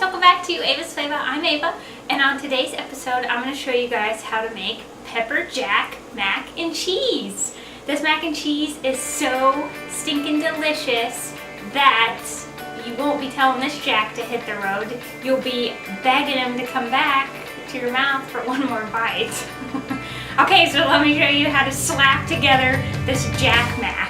guys, welcome back to Ava'S Flava. I'm Ava, and on today's episode I'm going to show you guys how to make pepper jack mac and cheese. This mac and cheese is so stinking delicious that you won't be telling this jack to hit the road. You'll be begging him to come back to your mouth for one more bite. Okay, so let me show you how to slap together this jack mac.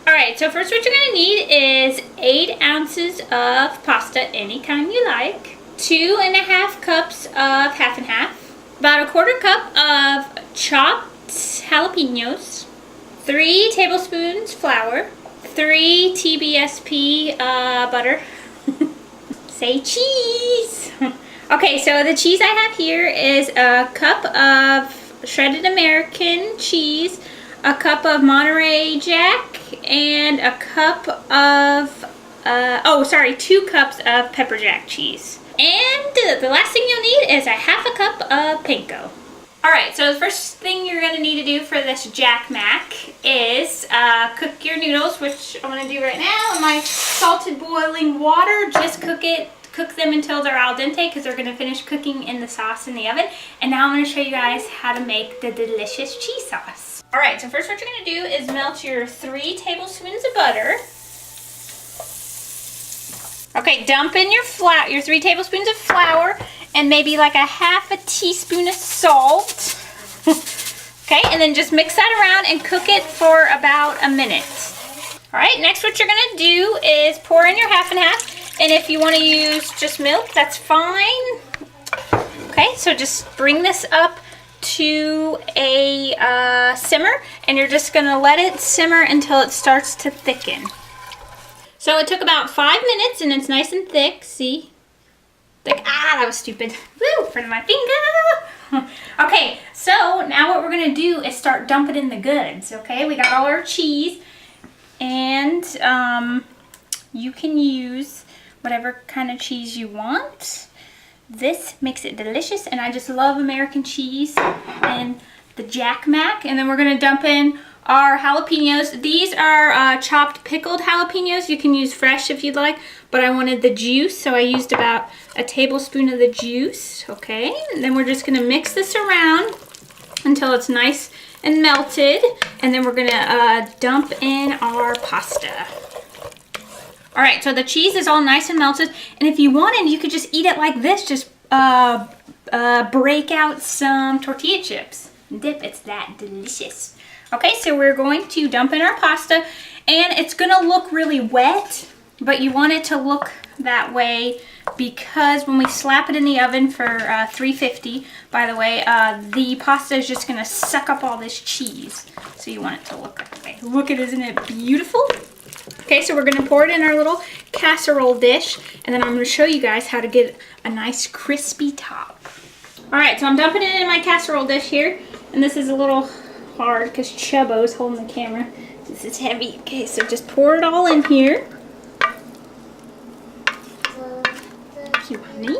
Alright, so first what you're going to need is 8 ounces of pasta, any kind you like, 2.5 cups of half and half, about 1/4 cup of chopped jalapenos, 3 tablespoons flour, 3 TBSP butter, say cheese. Okay, so the cheese I have here is a cup of shredded American cheese, a cup of Monterey Jack, and a cup of, 2 cups of pepper jack cheese. And the last thing you'll need is a 1/2 cup of panko. Alright, so the first thing you're going to need to do for this jack mac is cook your noodles, which I'm going to do right now in my salted boiling water. Just cook them until they're al dente because they're going to finish cooking in the sauce in the oven. And now I'm going to show you guys how to make the delicious cheese sauce. Alright, so first what you're going to do is melt your 3 tablespoons of butter. Okay, dump in your 3 tablespoons of flour and maybe like a 1/2 teaspoon of salt. Okay, and then just mix that around and cook it for about a minute. Alright, next what you're going to do is pour in your half and half, and if you want to use just milk, that's fine. Okay, so just bring this up to a simmer, and you're just going to let it simmer until it starts to thicken. So it took about 5 minutes and it's nice and thick. See? Thick. Ah, that was stupid. Woo, in front of my finger. Okay, so now what we're going to do is start dumping in the goods. Okay, we got all our cheese, and you can use whatever kind of cheese you want. This makes it delicious, and I just love American cheese and the jack mac. And then we're going to dump in our jalapenos. These are chopped pickled jalapenos. You can use fresh if you'd like, but I wanted the juice, so I used about a tablespoon of the juice. Okay, and then we're just going to mix this around until it's nice and melted, and then we're going to dump in our pasta. Alright, so the cheese is all nice and melted, and if you wanted, you could just eat it like this. Just break out some tortilla chips and dip. It's that delicious. Okay, so we're going to dump in our pasta, and it's going to look really wet, but you want it to look that way because when we slap it in the oven for 350, by the way, the pasta is just going to suck up all this cheese. So you want it to look that way. Look at it, isn't it beautiful? Okay, so we're going to pour it in our little casserole dish, and then I'm going to show you guys how to get a nice crispy top. Alright, so I'm dumping it in my casserole dish here, and this is a little hard because Chubbo's holding the camera. This is heavy. Okay, so just pour it all in here. Thank you, honey.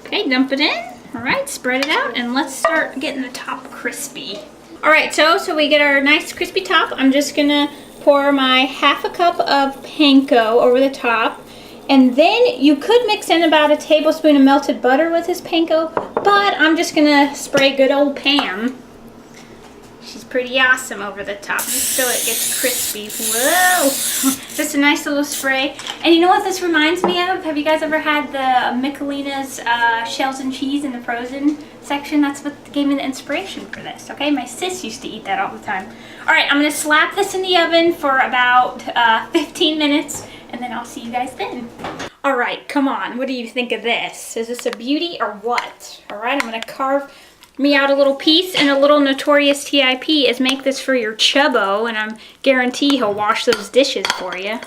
Okay, dump it in. Alright, spread it out, and let's start getting the top crispy. Alright, so we get our nice crispy top. I'm just going to pour my 1/2 cup of panko over the top, and then you could mix in about a tablespoon of melted butter with this panko, but I'm just gonna spray good old Pam. She's pretty awesome over the top just so it gets crispy. Whoa! Just a nice little spray. And you know what this reminds me of? Have you guys ever had the Michelina's shells and cheese in the frozen section? That's what gave me the inspiration for this, okay? My sis used to eat that all the time. Alright, I'm going to slap this in the oven for about 15 minutes, and then I'll see you guys then. Alright, come on. What do you think of this? Is this a beauty or what? Alright, I'm going to carve me out a little piece, and a little notorious TIP is make this for your Chubbo, and I guarantee he'll wash those dishes for you.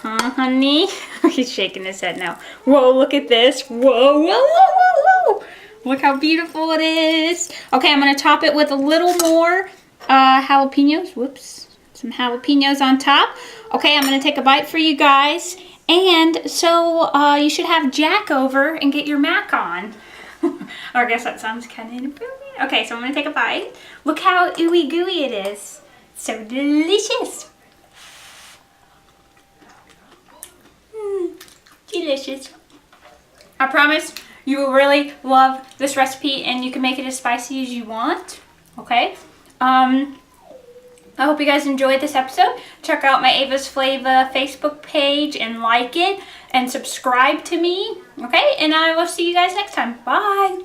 Huh, honey? He's shaking his head now. Whoa, look at this. Whoa, whoa, whoa, whoa, whoa. Look how beautiful it is. Okay, I'm going to top it with a little more jalapenos. Whoops. Some jalapenos on top. Okay, I'm going to take a bite for you guys. And so you should have Jack over and get your mac on. Or I guess that sounds kind of inappropriate. Okay, so I'm going to take a bite. Look how ooey gooey it is. So delicious. Delicious. I promise you will really love this recipe, and you can make it as spicy as you want. Okay? I hope you guys enjoyed this episode. Check out my Ava'S Flava Facebook page and like it and subscribe to me. Okay? And I will see you guys next time. Bye.